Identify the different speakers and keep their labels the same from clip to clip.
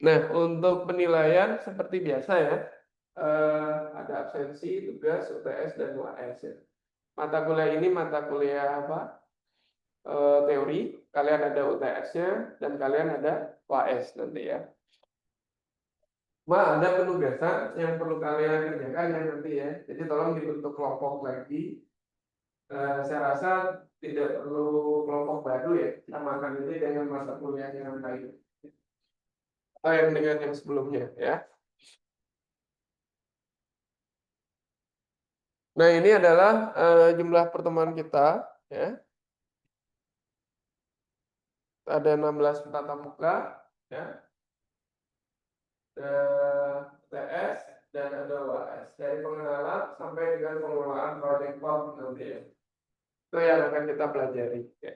Speaker 1: Nah, untuk penilaian seperti biasa ya, ada absensi, tugas, UTS, dan UAS ya. Mata kuliah ini mata kuliah apa? Teori, kalian ada UTS-nya, dan kalian ada UAS nanti ya. Ada penugasan yang perlu kalian kerjakan ya nanti ya. Jadi tolong dibentuk kelompok lagi. Saya rasa tidak perlu kelompok baru ya. Samakan ini dengan mata kuliah yang lain. Atau yang dengan yang sebelumnya ya. Nah, ini adalah jumlah pertemuan kita ya. Ada 16 tatap muka ya. TS dan ada UAS. Dari pengenalan sampai dengan pengelolaan proyek POM nanti ya. Itu yang akan kita pelajari ya.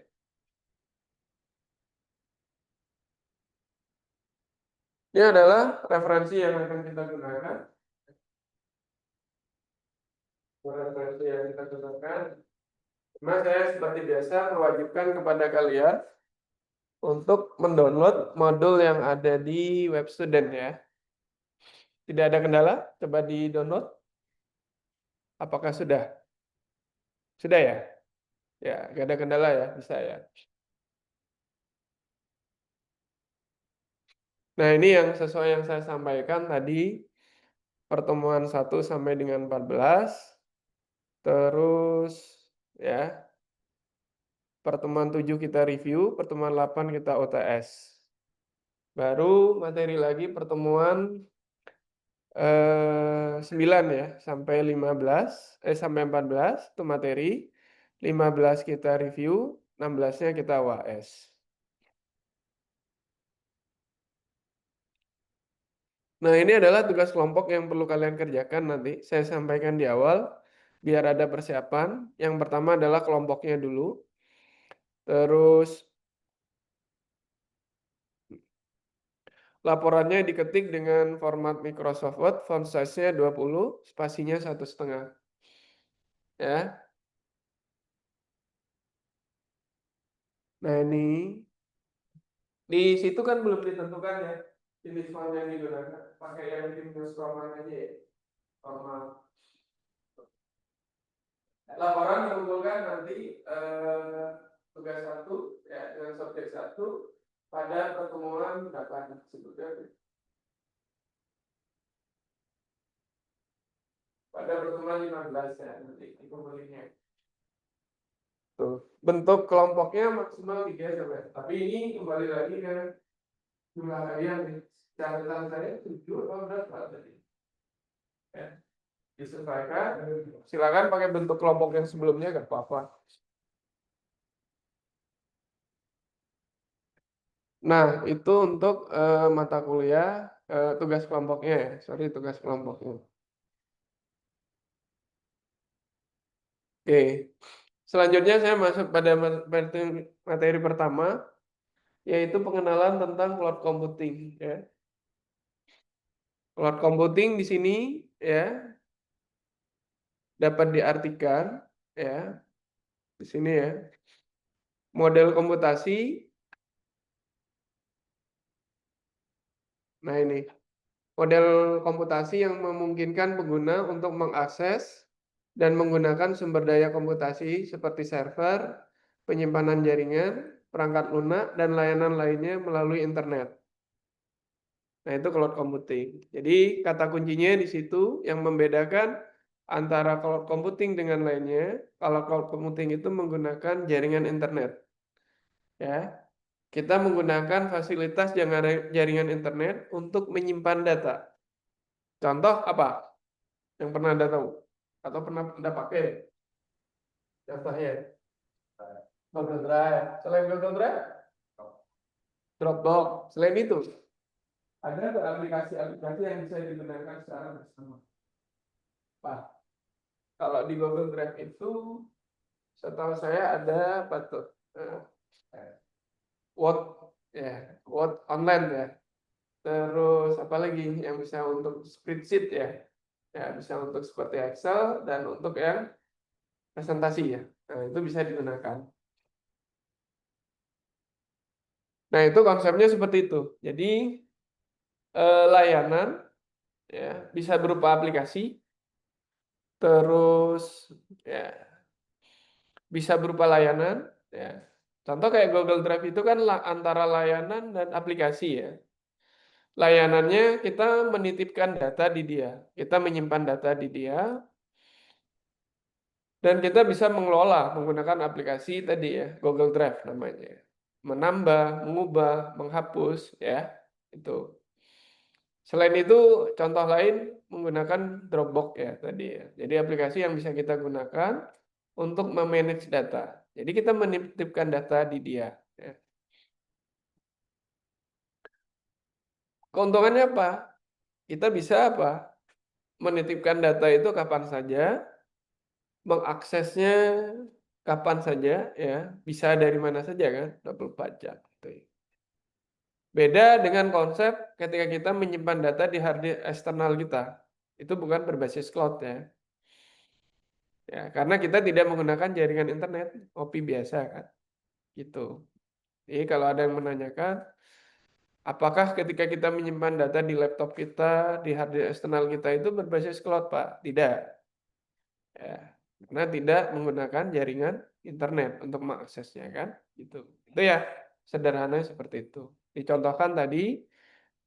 Speaker 1: Ini adalah referensi yang akan kita gunakan. Referensi yang kita gunakan. Cuma saya seperti biasa mewajibkan kepada kalian untuk mendownload modul yang ada di web student ya. Tidak ada kendala? Coba di-download. Apakah sudah? Sudah ya? Ya, nggak ada kendala ya, bisa ya. Nah, ini yang sesuai yang saya sampaikan tadi, pertemuan 1 sampai dengan 14, terus ya, pertemuan 7 kita review, pertemuan 8 kita OTS. Baru materi lagi pertemuan 9 ya, sampai 15, sampai 14 itu materi, 15 kita review, 16-nya kita UAS. Nah, ini adalah tugas kelompok yang perlu kalian kerjakan nanti. Saya sampaikan di awal, biar ada persiapan. Yang pertama adalah kelompoknya dulu. Terus, laporannya diketik dengan format Microsoft Word, font size-nya 20, spasinya 1,5. Ya. Nah, ini. Di situ kan belum ditentukan ya, jenis font yang digunakan. Pakai yang Windows Roman aja ya. Format. Laporan mengumpulkan nanti tugas 1 ya, dengan subjek 1 pada pertemuan kapan sebutnya pada pertemuan 15 ya nanti dikumpulnya. Tuh, bentuk kelompoknya maksimal 3 sampai. Tapi ini kembali lagi ke jumlah kalian nih. Catatan saya 7 atau berapa tadi? Ya, disesuaikan. Silakan pakai bentuk kelompok yang sebelumnya nggak apa-apa. Nah, itu untuk mata kuliah tugas kelompoknya ya. Sorry, tugas kelompoknya. Oke. Selanjutnya saya masuk pada materi pertama, yaitu pengenalan tentang cloud computing ya. Cloud computing di sini ya dapat diartikan ya di sini ya. Model komputasi. Nah, ini model komputasi yang memungkinkan pengguna untuk mengakses dan menggunakan sumber daya komputasi seperti server, penyimpanan jaringan, perangkat lunak, dan layanan lainnya melalui internet. Nah, itu cloud computing. Jadi, kata kuncinya di situ yang membedakan antara cloud computing dengan lainnya. Kalau cloud computing itu menggunakan jaringan internet. Ya, kita menggunakan fasilitas jaringan internet untuk menyimpan data. Contoh apa? Yang pernah Anda tahu? Atau pernah Anda pakai? Contohnya, Google Drive. Selain Google Drive, Dropbox. Selain itu, ada aplikasi-aplikasi yang bisa digunakan secara bersama. Pak, kalau di Google Drive itu, setahu saya ada apa tuh? Word, ya, Word online ya. Terus apa lagi yang bisa untuk spreadsheet ya? Ya, bisa untuk seperti Excel dan untuk yang presentasi ya. Nah, itu bisa digunakan. Nah, itu konsepnya seperti itu. Jadi, layanan, ya, bisa berupa aplikasi, terus ya bisa berupa layanan, ya. Contoh kayak Google Drive itu kan antara layanan dan aplikasi ya. Layanannya kita menitipkan data di dia, kita menyimpan data di dia, dan kita bisa mengelola menggunakan aplikasi tadi ya, Google Drive namanya. Menambah, mengubah, menghapus, ya, itu. Selain itu, contoh lain menggunakan Dropbox ya tadi ya. Jadi aplikasi yang bisa kita gunakan untuk memanage data. Jadi kita menitipkan data di dia. Ya. Keuntungannya apa? Kita bisa apa? Menitipkan data itu kapan saja, mengaksesnya kapan saja, ya, bisa dari mana saja kan, 24 jam. Gitu ya. Beda dengan konsep ketika kita menyimpan data di hard disk eksternal kita. Itu bukan berbasis cloud ya. Ya, karena kita tidak menggunakan jaringan internet, OP biasa kan. Gitu. Jadi kalau ada yang menanyakan, apakah ketika kita menyimpan data di laptop kita, di hard disk eksternal kita itu berbasis cloud, Pak? Tidak. Ya, karena tidak menggunakan jaringan internet untuk mengaksesnya kan. Gitu. Itu ya sederhananya seperti itu. Dicontohkan tadi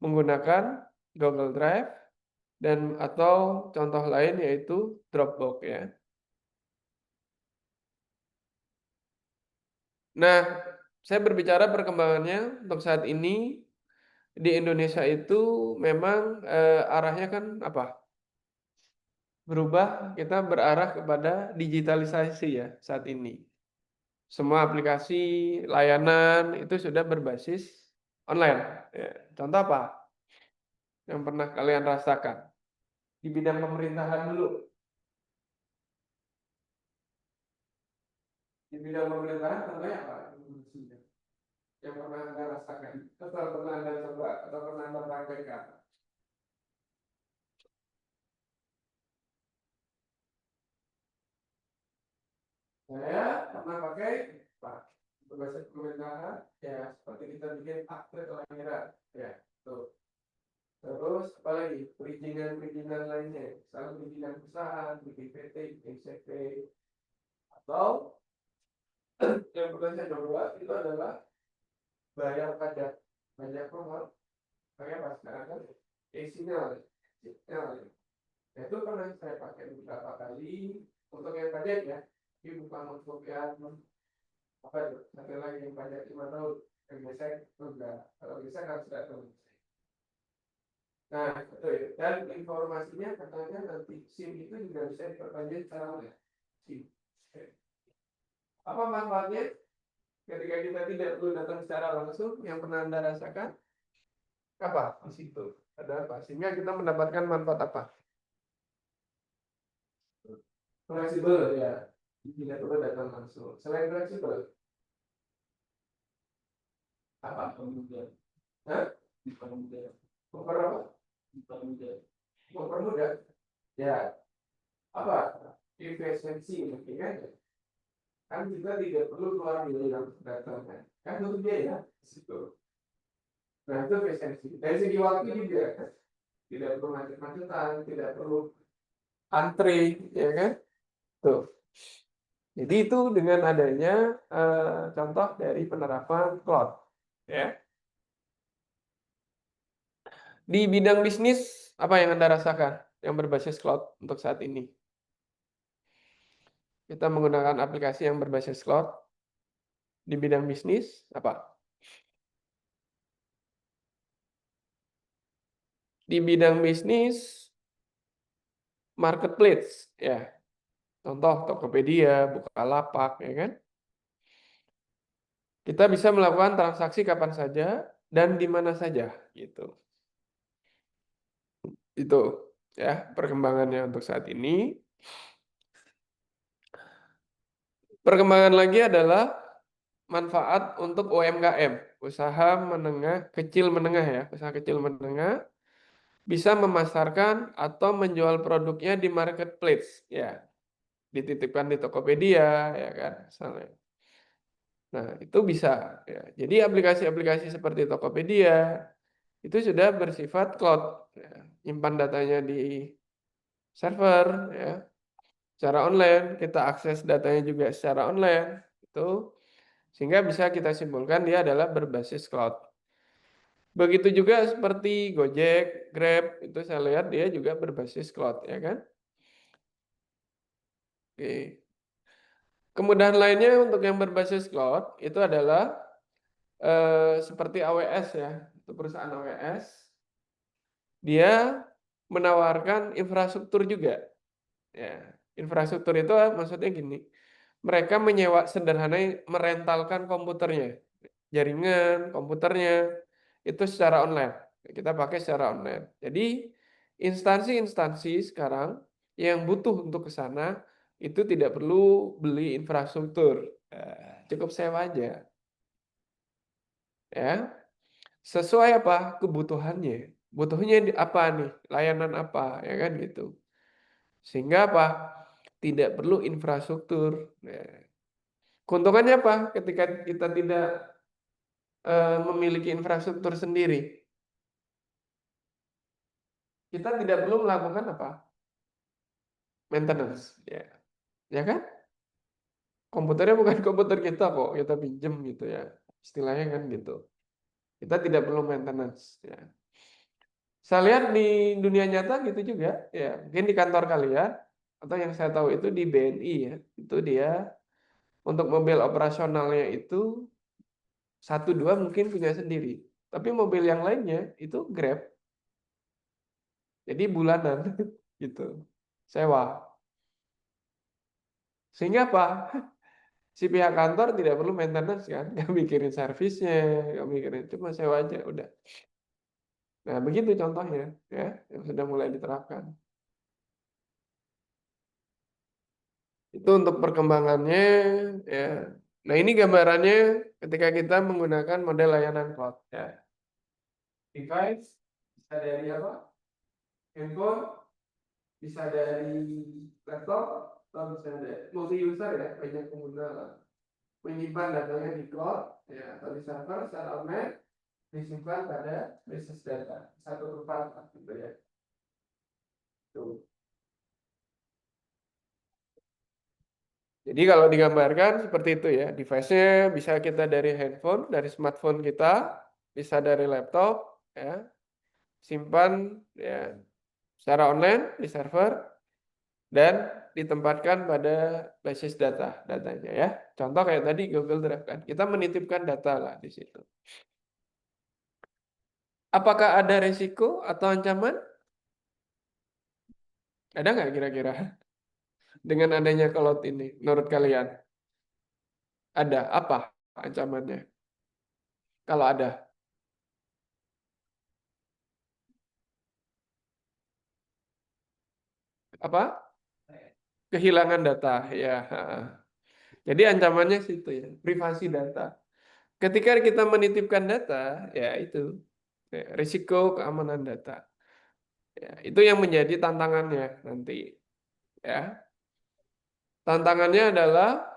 Speaker 1: menggunakan Google Drive dan atau contoh lain yaitu Dropbox ya. Nah, saya berbicara perkembangannya untuk saat ini di Indonesia itu memang arahnya kan apa? Berubah, kita berarah kepada digitalisasi ya saat ini. Semua aplikasi, layanan itu sudah berbasis online. Ya. Contoh apa yang pernah kalian rasakan? Di bidang pemerintahan dulu. Di bidang pemerintahan contohnya apa? Yang pernah Anda rasakan? Atau pernah Anda coba? Atau pernah Anda praktekkan? Saya pernah pakai apa? Bahasa pemerintahan, ya seperti kita bikin akte kelahiran. Ya, tuh. Terus apa lagi? Perizinan-perizinan lainnya. Misalnya perizinan perusahaan, bikin PT, bikin CV. Atau yang pernah saya coba itu adalah bayar pajak. Pajak rumah. Pakai apa sekarang kan? Sinyal. Sinyal. Itu pernah saya pakai beberapa kali untuk yang pajak ya. Ini bukan untuk yang apa itu? Satu lagi yang pajak 5 tahun. Yang biasa enggak. Kalau bisa harus datang. Nah, betul ya. Dan informasinya katanya nanti SIM itu juga bisa diperpanjang secara online. SIM. Apa manfaatnya? Ketika kita tidak perlu datang secara langsung, yang pernah Anda rasakan? Apa di situ? Ada apa? Sehingga kita mendapatkan manfaat apa? Fleksibel ya. Tidak perlu datang langsung. Selain fleksibel, apa? Mempermudah. Hah? Mempermudah. Mempermudah. Mempermudah. Mempermudah. Ya. Apa? Efisiensi mungkin kan? Kan kita tidak perlu keluar biaya datang kan itu biaya situ. Nah itu efisiensi dari segi waktu juga kan? Tidak perlu macet-macetan, tidak perlu antri ya kan tuh. Jadi itu dengan adanya contoh dari penerapan cloud ya. Di bidang bisnis apa yang Anda rasakan yang berbasis cloud untuk saat ini? Kita menggunakan aplikasi yang berbasis cloud di bidang bisnis apa? Di bidang bisnis marketplace ya. Contoh Tokopedia, Bukalapak ya kan? Kita bisa melakukan transaksi kapan saja dan di mana saja gitu. Itu ya perkembangannya untuk saat ini. Perkembangan lagi adalah manfaat untuk UMKM, usaha menengah kecil menengah ya, usaha kecil menengah bisa memasarkan atau menjual produknya di marketplace ya, dititipkan di Tokopedia ya kan misalnya. Nah, itu bisa ya. Jadi aplikasi-aplikasi seperti Tokopedia, itu sudah bersifat cloud, ya. Nyimpan datanya di server, ya, secara online, kita akses datanya juga secara online, itu sehingga bisa kita simpulkan dia adalah berbasis cloud. Begitu juga seperti Gojek, Grab, itu saya lihat dia juga berbasis cloud, ya kan? Oke. Kemudahan lainnya untuk yang berbasis cloud itu adalah seperti AWS ya, itu perusahaan AWS, dia menawarkan infrastruktur juga. Ya, infrastruktur itu maksudnya gini, mereka menyewa sederhananya merentalkan komputernya, jaringan, komputernya itu secara online. Kita pakai secara online. Jadi instansi-instansi sekarang yang butuh untuk ke sana itu tidak perlu beli infrastruktur, cukup sewa aja, ya. Sesuai apa kebutuhannya. Butuhnya apa nih? Layanan apa, ya kan gitu. Sehingga apa? Tidak perlu infrastruktur. Nah, keuntungannya apa? Ketika kita tidak memiliki infrastruktur sendiri, kita tidak perlu melakukan apa? Maintenance, ya. Ya kan? Komputernya bukan komputer kita kok, kita pinjem gitu ya. Istilahnya kan gitu. Kita tidak perlu maintenance, ya. Saya lihat di dunia nyata gitu juga, ya. Mungkin di kantor kalian atau yang saya tahu itu di BNI ya, itu dia untuk mobil operasionalnya itu satu dua mungkin punya sendiri, tapi mobil yang lainnya itu Grab, jadi bulanan gitu, sewa. Sehingga apa? Si pihak kantor tidak perlu maintenance kan, nggak mikirin servisnya, nggak mikirin, cuma sewa aja udah. Nah begitu contohnya ya, yang sudah mulai diterapkan. Itu untuk perkembangannya ya. Nah ini gambarannya ketika kita menggunakan model layanan cloud ya. Device bisa dari apa? Handphone, bisa dari laptop, atau bisa dari multi user ya, banyak pengguna lah. Menyimpan datanya di cloud ya, atau di server secara online, disimpan pada basis data satu tempat gitu ya. Tuh. Jadi kalau digambarkan seperti itu ya, device-nya bisa kita dari handphone, dari smartphone kita, bisa dari laptop, ya, simpan ya secara online di server dan ditempatkan pada basis datanya ya. Contoh kayak tadi Google Drive kan, kita menitipkan data lah di situ. Apakah ada resiko atau ancaman? Ada nggak kira-kira dengan adanya cloud ini? Menurut kalian ada apa ancamannya? Kalau ada apa? Kehilangan data ya. Jadi ancamannya situ ya, privasi data. Ketika kita menitipkan data, ya itu ya, risiko keamanan data. Ya, itu yang menjadi tantangannya nanti. Ya, tantangannya adalah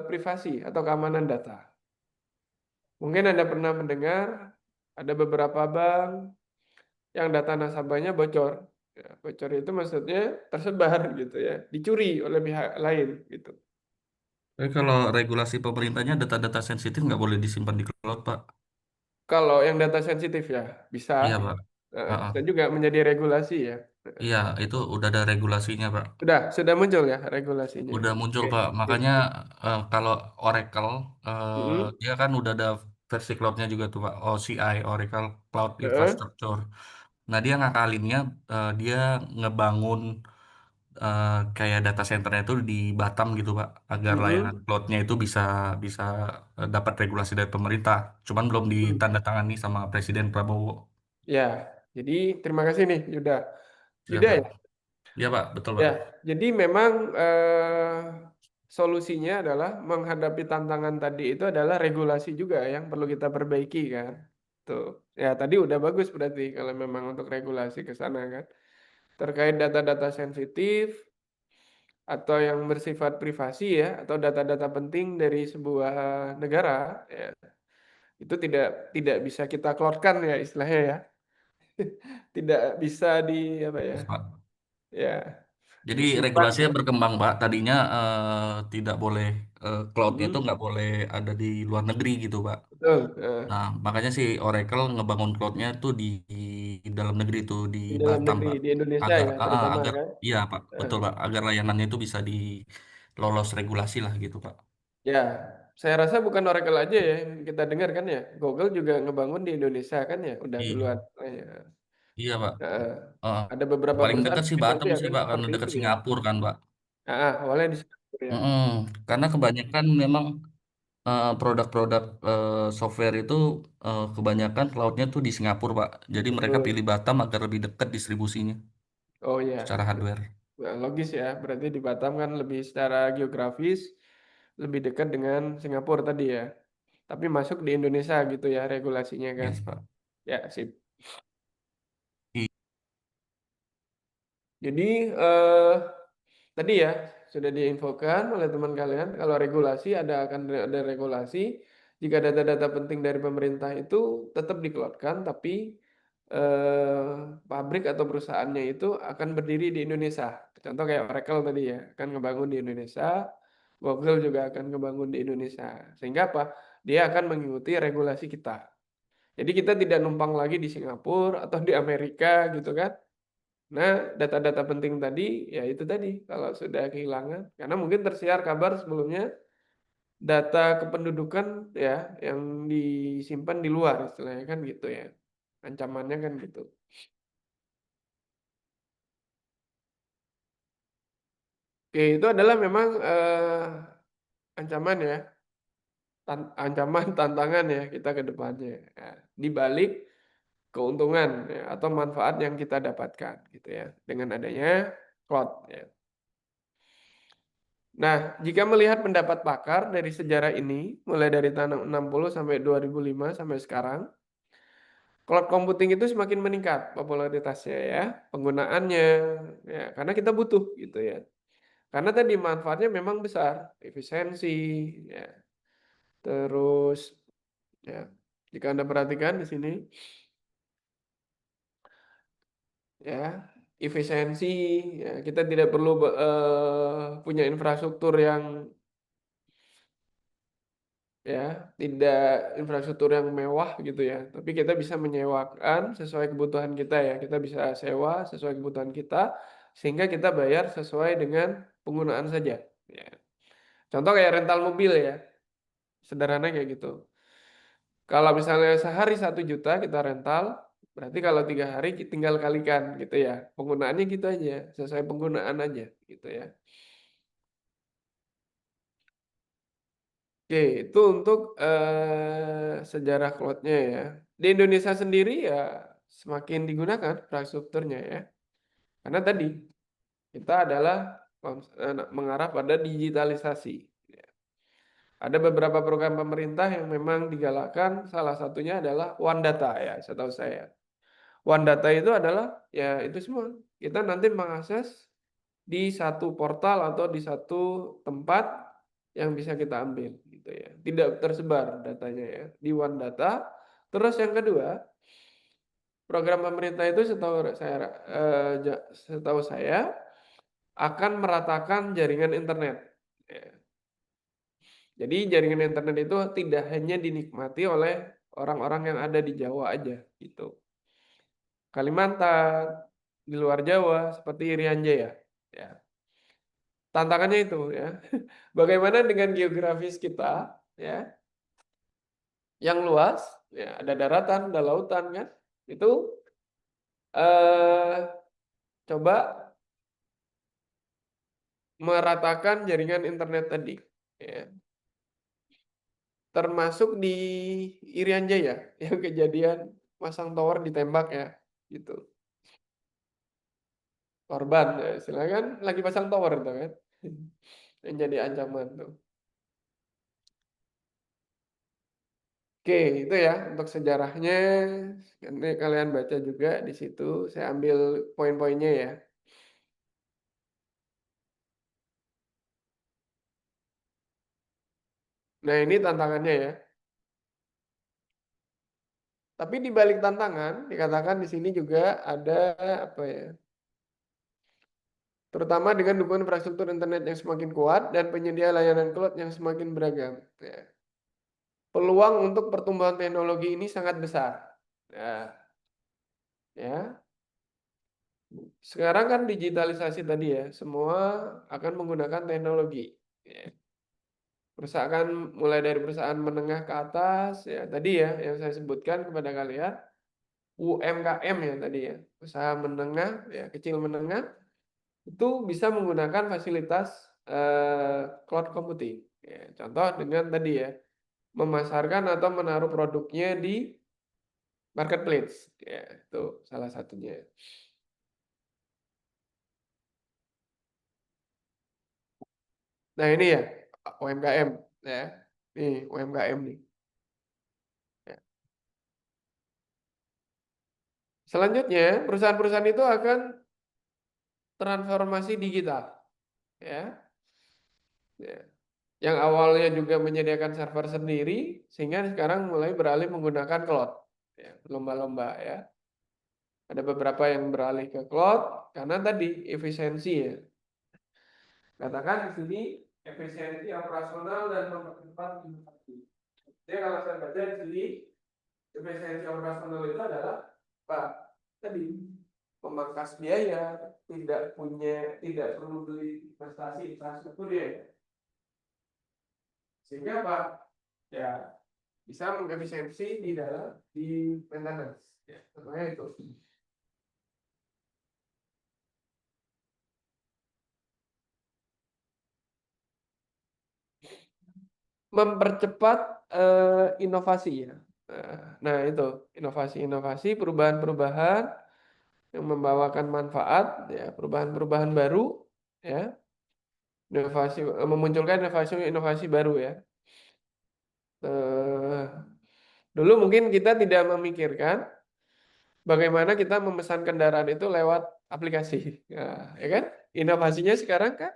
Speaker 1: privasi atau keamanan data. Mungkin Anda pernah mendengar ada beberapa bank yang data nasabahnya bocor. Ya, bocor itu maksudnya tersebar gitu ya, dicuri oleh pihak lain gitu.
Speaker 2: Tapi kalau regulasi pemerintahnya data-data sensitif nggak boleh disimpan di cloud, Pak.
Speaker 1: Kalau yang data sensitif ya bisa,
Speaker 2: Iya, Pak.
Speaker 1: bisa
Speaker 2: Ha-ha.
Speaker 1: juga menjadi regulasi ya.
Speaker 2: Iya, itu udah ada regulasinya, Pak.
Speaker 1: Sudah muncul ya regulasinya.
Speaker 2: Udah muncul,
Speaker 1: Oke,
Speaker 2: Pak.
Speaker 1: oke.
Speaker 2: Makanya kalau Oracle,
Speaker 1: Mm-mm.
Speaker 2: dia kan udah ada versi cloudnya juga tuh, Pak. OCI, Oracle Cloud
Speaker 1: Heeh.
Speaker 2: Infrastructure. Nah, dia ngakalinnya, dia ngebangun kayak data centernya itu di Batam gitu, Pak, agar layanan
Speaker 1: Mm-mm.
Speaker 2: cloudnya itu bisa bisa dapat regulasi dari pemerintah. Cuman belum
Speaker 1: Mm.
Speaker 2: ditandatangani sama Presiden Prabowo.
Speaker 1: Ya, jadi terima kasih nih Yuda.
Speaker 2: Ya,
Speaker 1: Yuda
Speaker 2: Pak.
Speaker 1: ya,
Speaker 2: Ya, Pak, betul,
Speaker 1: ya.
Speaker 2: Pak.
Speaker 1: Jadi memang solusinya adalah menghadapi tantangan tadi itu adalah regulasi juga yang perlu kita perbaiki kan. Tuh, ya tadi udah bagus berarti kalau memang untuk regulasi ke sana kan. Terkait data-data sensitif atau yang bersifat privasi ya atau data-data penting dari sebuah negara ya. Itu tidak bisa kita keluarkan ya istilahnya ya. Tidak bisa di apa ya?
Speaker 2: Yes, Pak.
Speaker 1: Ya,
Speaker 2: Jadi
Speaker 1: disimpan
Speaker 2: regulasinya
Speaker 1: ya.
Speaker 2: berkembang, Pak. Tadinya tidak boleh cloudnya itu
Speaker 1: Mm,
Speaker 2: nggak boleh ada di luar negeri gitu, Pak.
Speaker 1: betul.
Speaker 2: Nah, makanya sih Oracle ngebangun cloudnya tuh di dalam negeri tuh di
Speaker 1: Di dalam
Speaker 2: Batam,
Speaker 1: negeri
Speaker 2: Pak.
Speaker 1: di Indonesia
Speaker 2: Agar
Speaker 1: ya terutama
Speaker 2: agar
Speaker 1: kan.
Speaker 2: iya, Pak.
Speaker 1: Eh,
Speaker 2: Betul, Pak. Agar layanannya itu bisa di lolos regulasi lah gitu, Pak.
Speaker 1: ya, saya rasa bukan Oracle aja ya yang kita dengar kan ya. Google juga ngebangun di Indonesia kan ya, udah duluan.
Speaker 2: Iya,
Speaker 1: Ya.
Speaker 2: iya, Pak.
Speaker 1: Heeh.
Speaker 2: Eh,
Speaker 1: Ada beberapa
Speaker 2: paling
Speaker 1: perusahaan
Speaker 2: dekat
Speaker 1: di
Speaker 2: sih Batam
Speaker 1: Asia
Speaker 2: sih,
Speaker 1: kan
Speaker 2: Pak, karena
Speaker 1: seperti
Speaker 2: dekat
Speaker 1: itu ya.
Speaker 2: Singapura kan, Pak.
Speaker 1: Awalnya di Singapura ya.
Speaker 2: Mm-mm. Karena kebanyakan memang produk-produk software itu kebanyakan cloudnya tuh di Singapura, Pak. Jadi mereka
Speaker 1: Betul.
Speaker 2: pilih Batam agar lebih dekat distribusinya
Speaker 1: Oh ya,
Speaker 2: secara hardware.
Speaker 1: nah, logis ya. Berarti di Batam kan lebih secara geografis lebih dekat dengan Singapura tadi ya. Tapi masuk di Indonesia gitu ya regulasinya kan.
Speaker 2: Yes, Pak.
Speaker 1: Ya, sip.
Speaker 2: I-
Speaker 1: Jadi tadi ya sudah diinfokan oleh teman kalian kalau regulasi akan ada regulasi jika data-data penting dari pemerintah itu tetap dikeluarkan tapi pabrik atau perusahaannya itu akan berdiri di Indonesia. Contoh kayak Oracle tadi ya akan ngebangun di Indonesia, Google juga akan ngebangun di Indonesia. Sehingga apa? Dia akan mengikuti regulasi kita. Jadi kita tidak numpang lagi di Singapura atau di Amerika gitu kan. Nah, data-data penting tadi, ya itu tadi, kalau sudah kehilangan, karena mungkin tersiar kabar sebelumnya, data kependudukan ya, yang disimpan di luar, istilahnya kan gitu ya. Ancamannya kan gitu. Oke, itu adalah memang ancaman ya, ancaman, tantangan ya kita ke depannya. Ya, di balik keuntungan ya, atau manfaat yang kita dapatkan gitu ya, dengan adanya cloud ya. Nah, jika melihat pendapat pakar dari sejarah ini, mulai dari tahun 60 sampai 2005 sampai sekarang, cloud computing itu semakin meningkat popularitasnya ya, penggunaannya ya, karena kita butuh gitu ya. Karena tadi manfaatnya memang besar, efisiensi ya. Terus ya, jika Anda perhatikan di sini ya, efisiensi ya, kita tidak perlu punya infrastruktur yang ya tidak infrastruktur yang mewah gitu ya tapi kita bisa menyewakan sesuai kebutuhan kita ya kita bisa sewa sesuai kebutuhan kita sehingga kita bayar sesuai dengan penggunaan saja ya contoh kayak rental mobil ya sederhana kayak gitu kalau misalnya sehari 1 juta kita rental berarti kalau 3 hari tinggal kalikan gitu ya penggunaannya gitu aja sesuai penggunaan aja gitu ya. Oke, itu untuk sejarah cloud-nya ya. Di Indonesia sendiri ya semakin digunakan infrastrukturnya ya. Karena tadi kita adalah mengarah pada digitalisasi. Ya. Ada beberapa program pemerintah yang memang digalakkan, salah satunya adalah One Data ya, setahu saya. One Data itu adalah ya itu semua. Kita nanti mengakses di satu portal atau di satu tempat yang bisa kita ambil gitu ya. Tidak tersebar datanya ya di One Data. Terus yang kedua, program pemerintah itu setahu saya akan meratakan jaringan internet. Ya. Jadi jaringan internet itu tidak hanya dinikmati oleh orang-orang yang ada di Jawa aja gitu. Kalimantan, di luar Jawa seperti Irian Jaya. Ya. Tantangannya itu ya. Bagaimana dengan geografis kita ya yang luas, ya ada daratan, ada lautan kan? Itu eh coba meratakan jaringan internet tadi ya. Termasuk di Irian Jaya yang kejadian masang tower ditembak ya gitu. Korban ya, istilahnya kan lagi pasang tower itu kan. Yang jadi ancaman tuh. Oke, itu ya untuk sejarahnya. Nanti kalian baca juga di situ. Saya ambil poin-poinnya ya. Nah, ini tantangannya ya. Tapi di balik tantangan, dikatakan di sini juga ada apa ya? Terutama dengan dukungan infrastruktur internet yang semakin kuat dan penyedia layanan cloud yang semakin beragam. Ya. Peluang untuk pertumbuhan teknologi ini sangat besar. Ya. Sekarang kan digitalisasi tadi ya, semua akan menggunakan teknologi. Ya. Perusahaan mulai dari perusahaan menengah ke atas, ya tadi ya yang saya sebutkan kepada kalian, UMKM ya tadi ya, usaha menengah, ya kecil menengah, itu bisa menggunakan fasilitas cloud computing. Ya, contoh dengan tadi ya, memasarkan atau menaruh produknya di marketplace. Ya, itu salah satunya. Nah, ini ya UMKM ya. Nih, UMKM nih. Ya. Selanjutnya, perusahaan-perusahaan itu akan transformasi digital ya. Ya. Yang awalnya juga menyediakan server sendiri sehingga sekarang mulai beralih menggunakan cloud. Ya, lomba-lomba ya. Ada beberapa yang beralih ke cloud karena tadi efisiensi ya. Katakan di sini efisiensi operasional dan mempercepat inovasi. Jadi kalau saya baca di sini efisiensi operasional itu adalah apa? Tadi memangkas biaya, tidak perlu beli investasi infrastruktur ya. Sehingga apa? Ya bisa mengefisiensi di maintenance. Ya, contohnya itu. Mempercepat inovasi ya. Nah, itu inovasi-inovasi, perubahan-perubahan yang membawakan manfaat, ya, perubahan-perubahan baru, ya, inovasi memunculkan inovasi-inovasi baru ya. Eh, Dulu mungkin kita tidak memikirkan bagaimana kita memesan kendaraan itu lewat aplikasi, ya kan? Inovasinya sekarang kan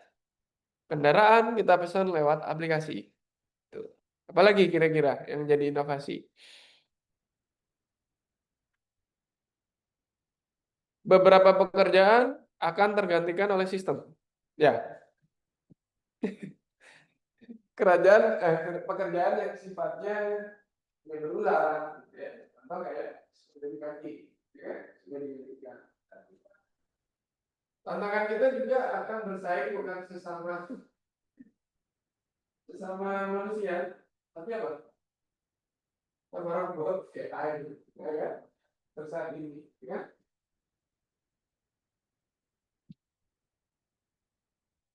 Speaker 1: kendaraan kita pesan lewat aplikasi. Tuh. Apalagi kira-kira yang jadi inovasi? Beberapa pekerjaan akan tergantikan oleh sistem. Ya, pekerjaan yang sifatnya berulang, ya, atau kayak sudah kaki, ya, sudah digantikan. Tantangan kita juga akan bersaing bukan sesama sesama manusia, tapi apa? Sama robot kayak air, ya kan? Tersaat ini, ya kan?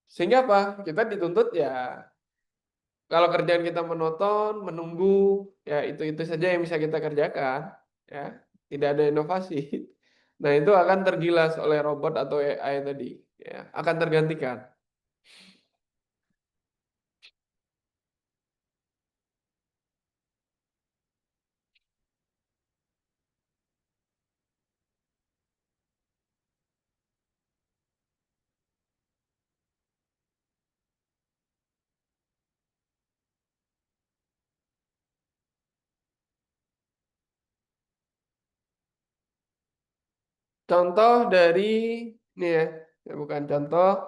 Speaker 1: Sehingga apa? Kita dituntut ya kalau kerjaan kita monoton, menunggu, ya itu saja yang bisa kita kerjakan, ya tidak ada inovasi. Nah itu akan tergilas oleh robot atau AI tadi, ya akan tergantikan. Contoh dari ini ya bukan contoh,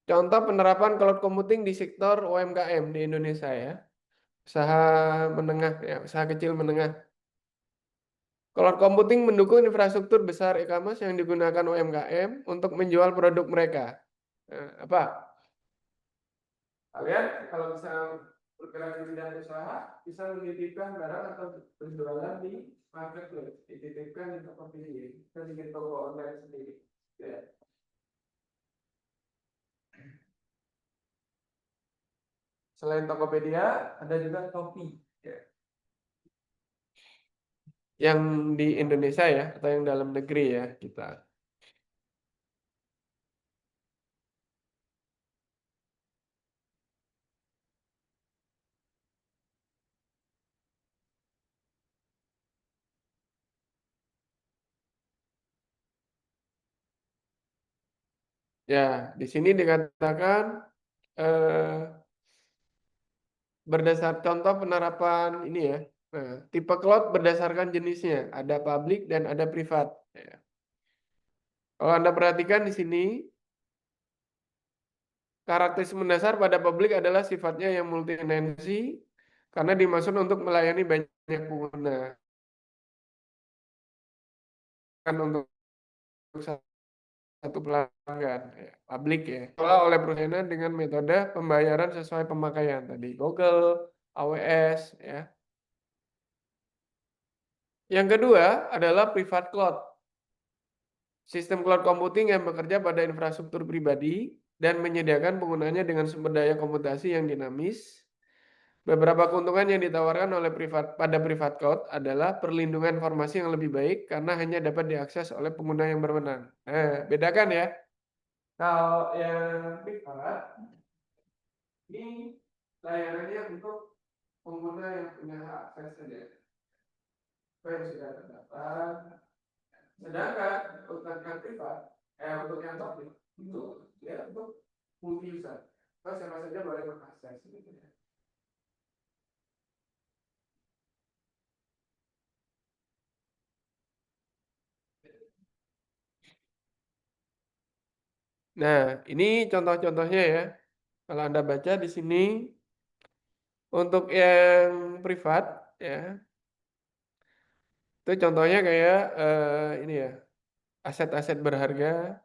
Speaker 1: contoh penerapan cloud computing di sektor UMKM di Indonesia ya, usaha menengah ya, usaha kecil menengah. Cloud computing mendukung infrastruktur besar e-commerce yang digunakan UMKM untuk menjual produk mereka. Apa? Kalian kalau bisa bergerak di bidang usaha, bisa menitipkan barang atau berjualan di marketplace, dititipkan di Tokopedia, kita bikin toko online sendiri. Ya. Selain Tokopedia, ada juga Shopee, ya. Yang di Indonesia ya, atau yang dalam negeri ya kita. Ya, di sini dikatakan eh, berdasar contoh penerapan ini ya. Nah, tipe cloud berdasarkan jenisnya, ada public dan ada privat. Ya. Kalau Anda perhatikan di sini, karakteristik mendasar pada publik adalah sifatnya yang multi-tenancy karena dimaksud untuk melayani banyak pengguna, kan untuk satu pelanggan, ya, publik ya. Dikelola oleh perusahaan dengan metode pembayaran sesuai pemakaian tadi, Google, AWS, ya. Yang kedua adalah private cloud. Sistem cloud computing yang bekerja pada infrastruktur pribadi dan menyediakan penggunanya dengan sumber daya komputasi yang dinamis. Beberapa keuntungan yang ditawarkan oleh pada private cloud adalah perlindungan informasi yang lebih baik karena hanya dapat diakses oleh pengguna yang berwenang. Nah, bedakan ya. Kalau yang privat ini layanannya untuk pengguna yang punya hak akses saja. Apa yang sudah terdaftar. Sedangkan untuk yang privat, untuk yang publik itu ya untuk multi user. Siapa saja boleh mengakses gitu ya. Nah, ini contoh-contohnya ya. Kalau Anda baca di sini untuk yang privat ya, itu contohnya kayak ini ya, aset-aset berharga,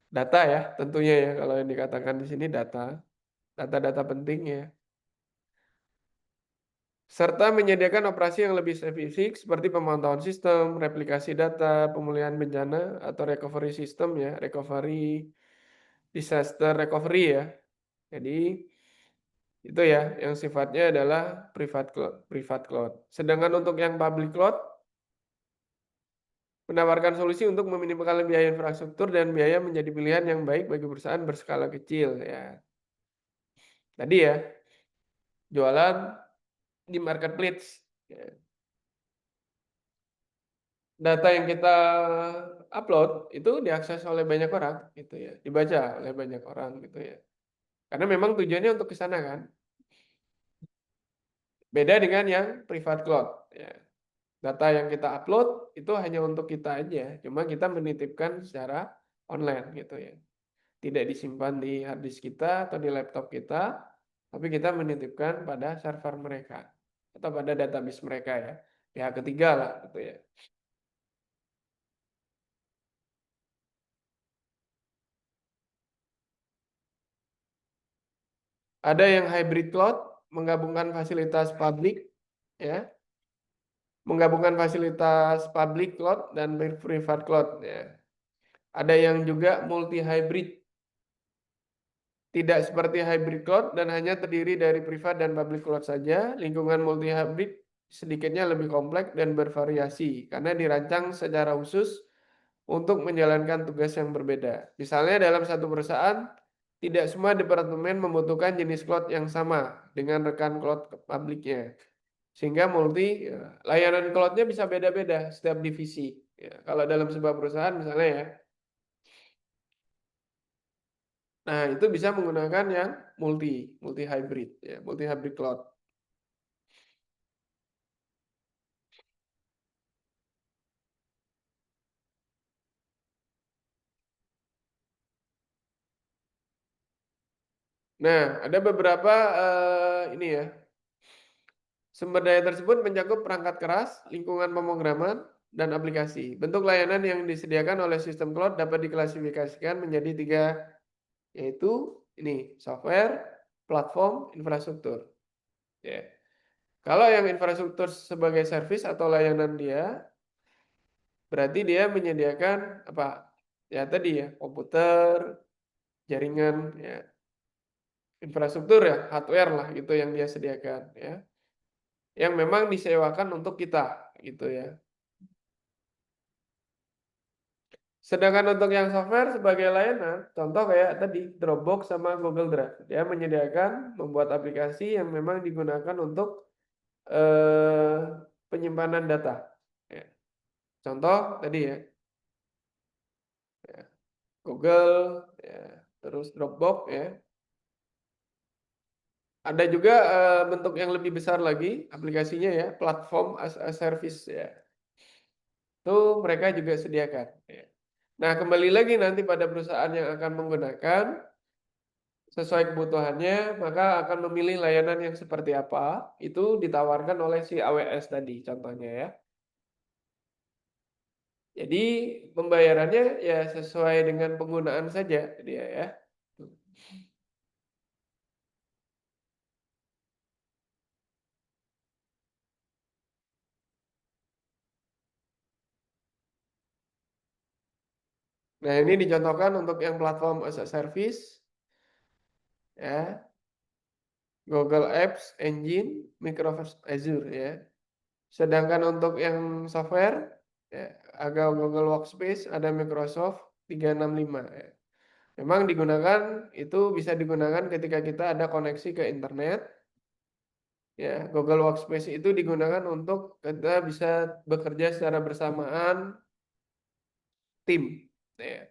Speaker 1: data ya, tentunya ya kalau yang dikatakan di sini data-data penting ya. Serta menyediakan operasi yang lebih spesifik seperti pemantauan sistem, replikasi data, pemulihan bencana atau recovery system ya, disaster recovery ya. Jadi itu ya yang sifatnya adalah private cloud. Sedangkan untuk yang public cloud menawarkan solusi untuk meminimalkan biaya infrastruktur dan biaya menjadi pilihan yang baik bagi perusahaan berskala kecil ya. Tadi ya, jualan di marketplace. Ya. Data yang kita upload itu diakses oleh banyak orang gitu ya, dibaca oleh banyak orang gitu ya. Karena memang tujuannya untuk ke sana kan. Beda dengan yang private cloud ya. Data yang kita upload itu hanya untuk kita aja, cuma kita menitipkan secara online gitu ya. Tidak disimpan di hard disk kita atau di laptop kita, tapi kita menitipkan pada server mereka atau pada database mereka ya. Pihak ketiga lah gitu ya. Ada yang hybrid cloud, menggabungkan fasilitas publik ya, menggabungkan fasilitas public cloud dan private cloud ya. Ada yang juga multi hybrid, tidak seperti hybrid cloud dan hanya terdiri dari privat dan public cloud saja. Lingkungan multi hybrid sedikitnya lebih kompleks dan bervariasi karena dirancang secara khusus untuk menjalankan tugas yang berbeda. Misalnya dalam satu perusahaan, tidak semua departemen membutuhkan jenis cloud yang sama dengan rekan cloud publiknya. Sehingga layanan cloud-nya bisa beda-beda setiap divisi. Ya, kalau dalam sebuah perusahaan misalnya ya. Nah, itu bisa menggunakan yang multi hybrid ya, multi hybrid cloud. Nah, ada beberapa ini ya. Sumber daya tersebut mencakup perangkat keras, lingkungan pemrograman, dan aplikasi. Bentuk layanan yang disediakan oleh sistem cloud dapat diklasifikasikan menjadi tiga, yaitu ini software, platform, infrastruktur. Ya. Kalau yang infrastruktur sebagai service atau layanan dia, berarti dia menyediakan apa? Ya tadi ya, komputer, jaringan, ya, infrastruktur ya, hardware lah gitu yang dia sediakan ya. Yang memang disewakan untuk kita gitu ya. Sedangkan untuk yang software sebagai layanan, contoh kayak tadi Dropbox sama Google Drive, dia menyediakan membuat aplikasi yang memang digunakan untuk eh, penyimpanan data. Ya. Contoh tadi ya, Google, ya, terus Dropbox ya. Ada juga bentuk yang lebih besar lagi aplikasinya ya, platform as a service ya. Itu mereka juga sediakan. Ya. Nah, kembali lagi nanti pada perusahaan yang akan menggunakan sesuai kebutuhannya, maka akan memilih layanan yang seperti apa, itu ditawarkan oleh si AWS tadi contohnya ya. Jadi pembayarannya ya sesuai dengan penggunaan saja dia ya. Nah, ini dicontohkan untuk yang platform as a service ya, Google Apps Engine, Microsoft Azure ya. Sedangkan untuk yang software ya, ada Google Workspace, ada Microsoft 365 ya. Memang digunakan itu bisa digunakan ketika kita ada koneksi ke internet. Ya, Google Workspace itu digunakan untuk kita bisa bekerja secara bersamaan tim. Ya.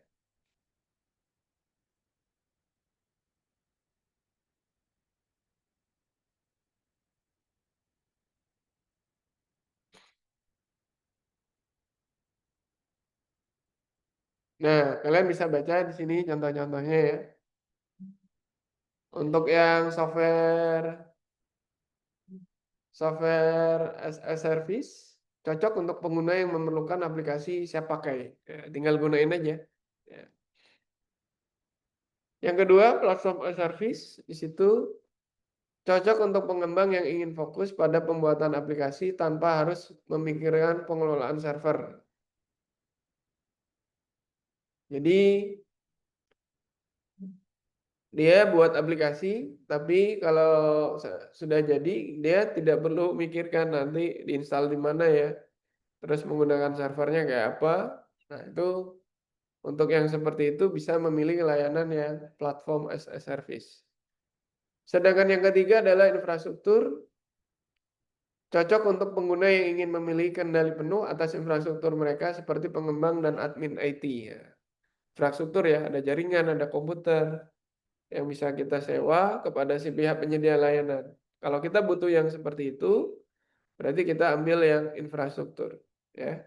Speaker 1: Nah, kalian bisa baca di sini contoh-contohnya ya. Untuk yang software as a service cocok untuk pengguna yang memerlukan aplikasi siap pakai. Ya, tinggal gunain aja. Ya. Yang kedua, platform as service di situ cocok untuk pengembang yang ingin fokus pada pembuatan aplikasi tanpa harus memikirkan pengelolaan server. Jadi dia buat aplikasi, tapi kalau sudah jadi dia tidak perlu mikirkan nanti diinstal di mana ya, terus menggunakan servernya kayak apa. Nah, itu untuk yang seperti itu bisa memilih layanan yang platform as a service. Sedangkan yang ketiga adalah infrastruktur, cocok untuk pengguna yang ingin memiliki kendali penuh atas infrastruktur mereka seperti pengembang dan admin IT ya. Infrastruktur ya, ada jaringan, ada komputer yang bisa kita sewa kepada si pihak penyedia layanan. Kalau kita butuh yang seperti itu, berarti kita ambil yang infrastruktur ya.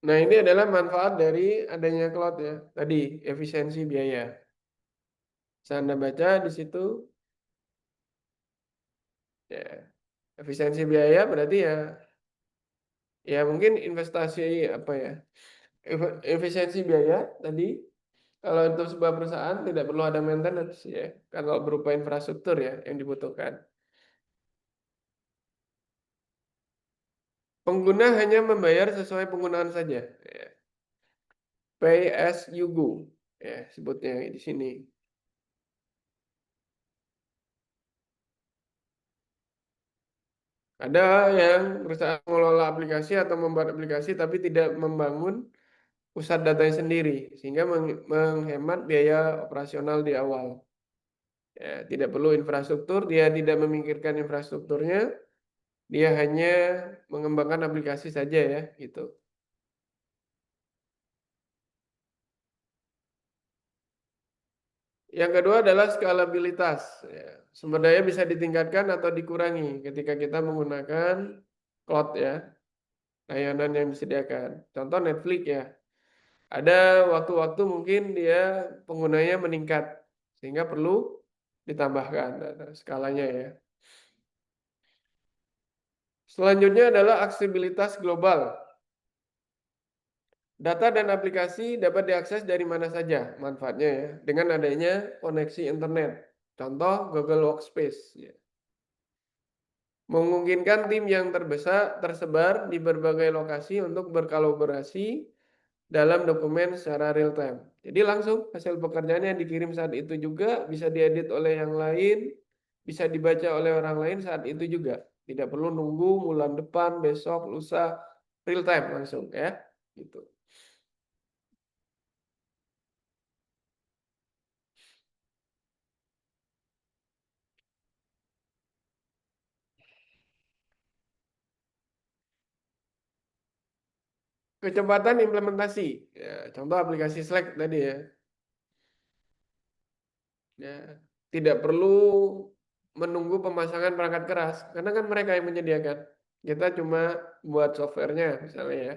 Speaker 1: Nah, ini adalah manfaat dari adanya cloud ya. Tadi efisiensi biaya. Bisa Anda baca di situ ya. Efisiensi biaya berarti ya mungkin investasi apa ya? Efisiensi biaya tadi kalau untuk sebuah perusahaan tidak perlu ada maintenance ya. Kalau berupa infrastruktur ya yang dibutuhkan. Pengguna hanya membayar sesuai penggunaan saja. Ya. Pay as you go. Ya, sebutnya di sini. Ada yang perusahaan mengelola aplikasi atau membuat aplikasi tapi tidak membangun pusat datanya sendiri sehingga menghemat biaya operasional di awal. Ya, tidak perlu infrastruktur, dia tidak memikirkan infrastrukturnya, dia hanya mengembangkan aplikasi saja ya, gitu. Yang kedua adalah skalabilitas. Ya, sumber daya bisa ditingkatkan atau dikurangi ketika kita menggunakan cloud ya, layanan yang disediakan. Contoh Netflix ya. Ada waktu-waktu mungkin dia penggunanya meningkat sehingga perlu ditambahkan skalanya ya. Selanjutnya adalah aksesibilitas global. Data dan aplikasi dapat diakses dari mana saja manfaatnya ya dengan adanya koneksi internet. Contoh Google Workspace ya. Memungkinkan tim yang tersebar di berbagai lokasi untuk berkolaborasi dalam dokumen secara real time. Jadi langsung hasil pekerjaan yang dikirim saat itu juga bisa diedit oleh yang lain, bisa dibaca oleh orang lain saat itu juga. Tidak perlu nunggu bulan depan, besok, lusa, real time langsung ya. Gitu. Kecepatan implementasi. Ya, contoh aplikasi Slack tadi ya. Ya, tidak perlu menunggu pemasangan perangkat keras, karena kan mereka yang menyediakan. Kita cuma buat softwarenya misalnya ya.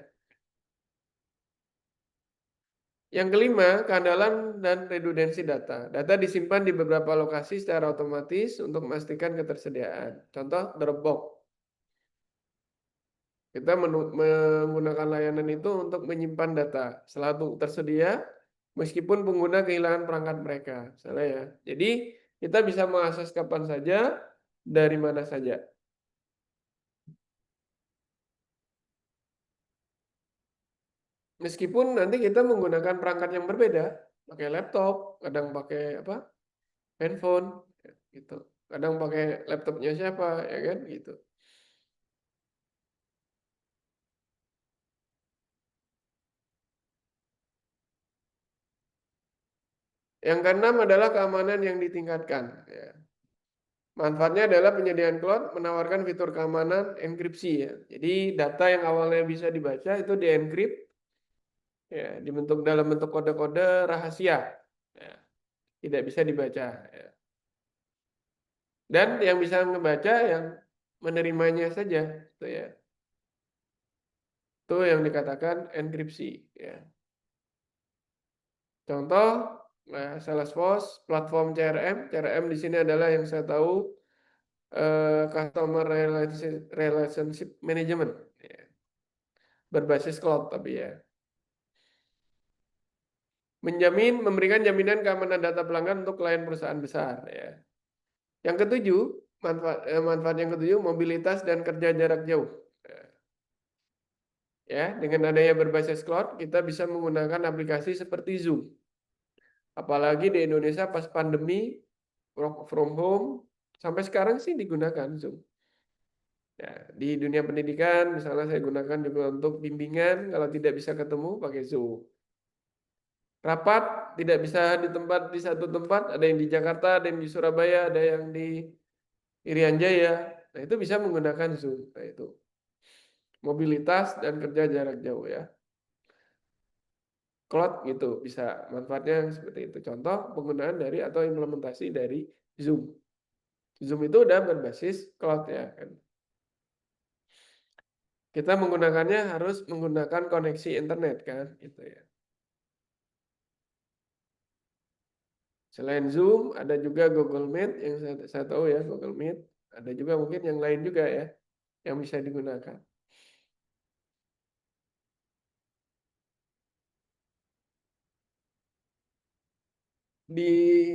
Speaker 1: Yang kelima, keandalan dan redundansi data. Data disimpan di beberapa lokasi secara otomatis untuk memastikan ketersediaan. Contoh Dropbox. Kita menggunakan layanan itu untuk menyimpan data selalu tersedia meskipun pengguna kehilangan perangkat mereka. Misalnya ya. Jadi kita bisa mengakses kapan saja, dari mana saja. Meskipun nanti kita menggunakan perangkat yang berbeda, pakai laptop, kadang pakai apa? Handphone, gitu. Kadang pakai laptopnya siapa, ya kan? Gitu. Yang keenam adalah keamanan yang ditingkatkan. Ya. Manfaatnya adalah penyediaan cloud menawarkan fitur keamanan enkripsi ya. Jadi data yang awalnya bisa dibaca itu dienkrip ya, dibentuk dalam bentuk kode-kode rahasia. Ya, tidak bisa dibaca ya. Dan yang bisa membaca yang menerimanya saja itu ya. Itu yang dikatakan enkripsi ya. Contoh Salesforce, platform CRM. CRM di sini adalah yang saya tahu Customer Relationship Management ya. Berbasis cloud tapi ya. Memberikan jaminan keamanan data pelanggan untuk klien perusahaan besar ya. Yang ketujuh, manfaat yang ketujuh, mobilitas dan kerja jarak jauh. Ya, dengan adanya berbasis cloud, kita bisa menggunakan aplikasi seperti Zoom. Apalagi di Indonesia pas pandemi, work from home, sampai sekarang sih digunakan Zoom. Ya, di dunia pendidikan, misalnya saya gunakan juga untuk bimbingan, kalau tidak bisa ketemu pakai Zoom. Rapat tidak bisa di satu tempat, ada yang di Jakarta, ada yang di Surabaya, ada yang di Irian Jaya. Nah, itu bisa menggunakan Zoom. Nah, itu mobilitas dan kerja jarak jauh ya. Cloud gitu bisa manfaatnya seperti itu. Contoh penggunaan dari atau implementasi dari Zoom. Zoom itu udah berbasis cloud ya kan. Kita menggunakannya harus menggunakan koneksi internet kan gitu ya. Selain Zoom ada juga Google Meet yang saya tahu ya, Google Meet. Ada juga mungkin yang lain juga ya yang bisa digunakan.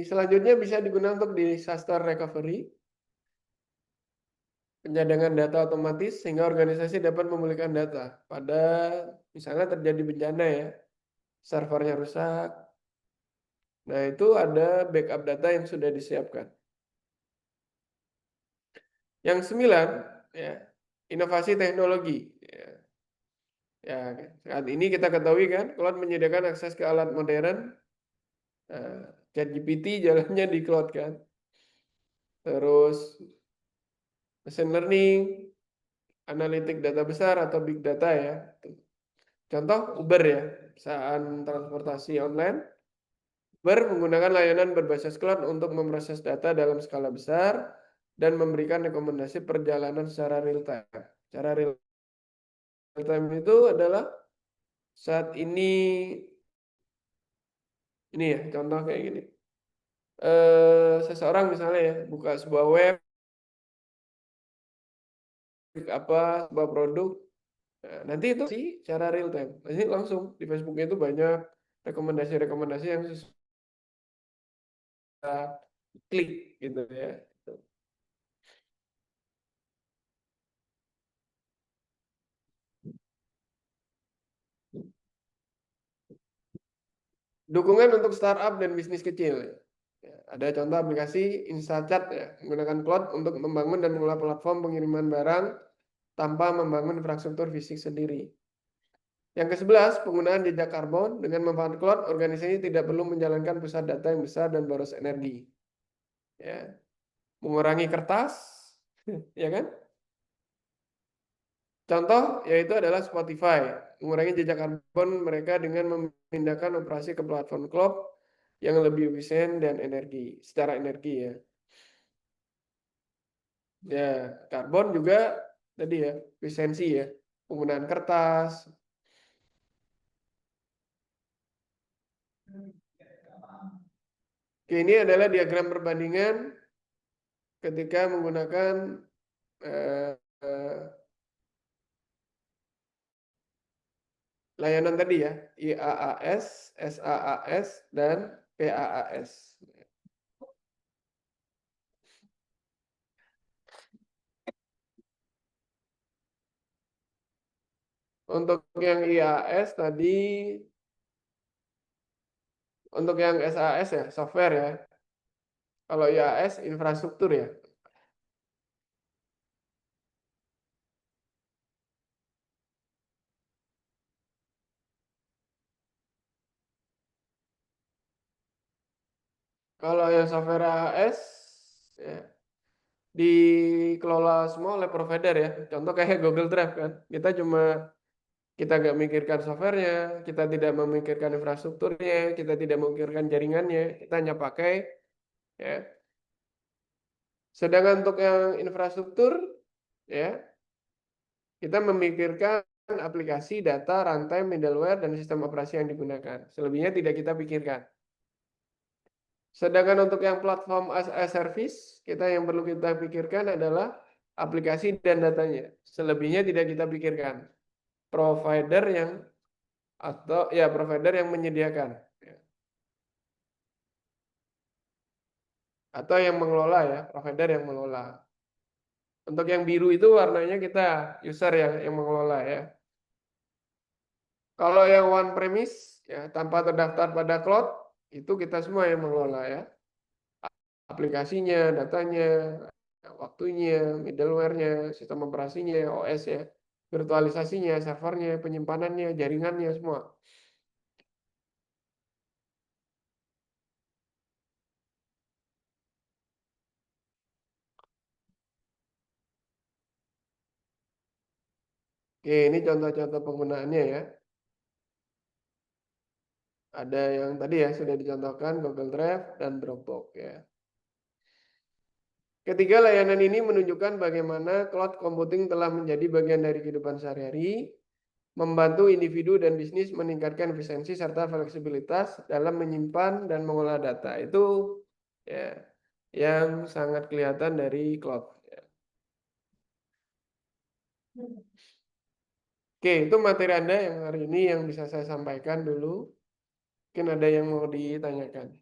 Speaker 1: Selanjutnya bisa digunakan untuk disaster recovery, pencadangan data otomatis sehingga organisasi dapat memulihkan data pada misalnya terjadi bencana ya, servernya rusak. Nah, itu ada backup data yang sudah disiapkan. Yang sembilan, ya, inovasi teknologi. Ya, saat ini kita ketahui kan, cloud menyediakan akses ke alat modern. ChatGPT jalannya di cloud kan. Terus machine learning, analitik data besar atau big data ya. Contoh Uber ya, perusahaan transportasi online. Uber menggunakan layanan berbasis cloud untuk memproses data dalam skala besar dan memberikan rekomendasi perjalanan secara real time. Cara real time itu adalah saat ini ya, contoh kayak gini. Seseorang misalnya ya buka sebuah web sebuah produk. Nah, nanti itu sih cara real time. Nanti langsung di Facebook itu banyak rekomendasi-rekomendasi yang klik gitu ya. Dukungan untuk startup dan bisnis kecil. Ya, ada contoh aplikasi InstaChat ya, menggunakan cloud untuk membangun dan mengelola platform pengiriman barang tanpa membangun infrastruktur fisik sendiri. Yang ke-11, penggunaan jejak karbon. Dengan memanfaatkan cloud, organisasi tidak perlu menjalankan pusat data yang besar dan boros energi. Ya, mengurangi kertas, ya kan? Contoh yaitu adalah Spotify, mengurangi jejak karbon mereka dengan memindahkan operasi ke platform cloud yang lebih efisien dan secara energi ya. Ya, karbon juga tadi ya, efisiensi ya, penggunaan kertas. Oke, ini adalah diagram perbandingan ketika menggunakan eh, eh, layanan tadi ya, IaaS, SaaS, dan PaaS. Untuk yang IaaS tadi, untuk yang SaaS ya, software ya. Kalau IaaS, infrastruktur ya. Kalau yang software IaaS, ya, dikelola semua oleh provider ya. Contoh kayak Google Drive kan. Kita nggak memikirkan softwarenya, kita tidak memikirkan infrastrukturnya, kita tidak memikirkan jaringannya, kita hanya pakai ya. Sedangkan untuk yang infrastruktur ya, kita memikirkan aplikasi, data, rantai, middleware, dan sistem operasi yang digunakan. Selebihnya tidak kita pikirkan. Sedangkan untuk yang platform as a service, kita yang perlu kita pikirkan adalah aplikasi dan datanya. Selebihnya tidak kita pikirkan. Provider yang provider yang menyediakan ya. Atau yang mengelola ya, provider yang mengelola. Untuk yang biru itu warnanya kita user yang mengelola ya. Kalau yang one premise ya tanpa terdaftar pada cloud itu kita semua yang mengelola ya. Aplikasinya, datanya, waktunya, middleware-nya, sistem operasinya, OS ya, virtualisasinya, servernya, penyimpanannya, jaringannya semua. Oke, ini contoh-contoh penggunaannya ya. Ada yang tadi ya sudah dicontohkan Google Drive dan Dropbox ya. Ketiga, layanan ini menunjukkan bagaimana cloud computing telah menjadi bagian dari kehidupan sehari-hari, membantu individu dan bisnis meningkatkan efisiensi serta fleksibilitas dalam menyimpan dan mengolah data. Itu ya yang sangat kelihatan dari cloud. Ya. Oke, itu materi Anda yang hari ini yang bisa saya sampaikan dulu. Mungkin ada yang mau ditanyakan.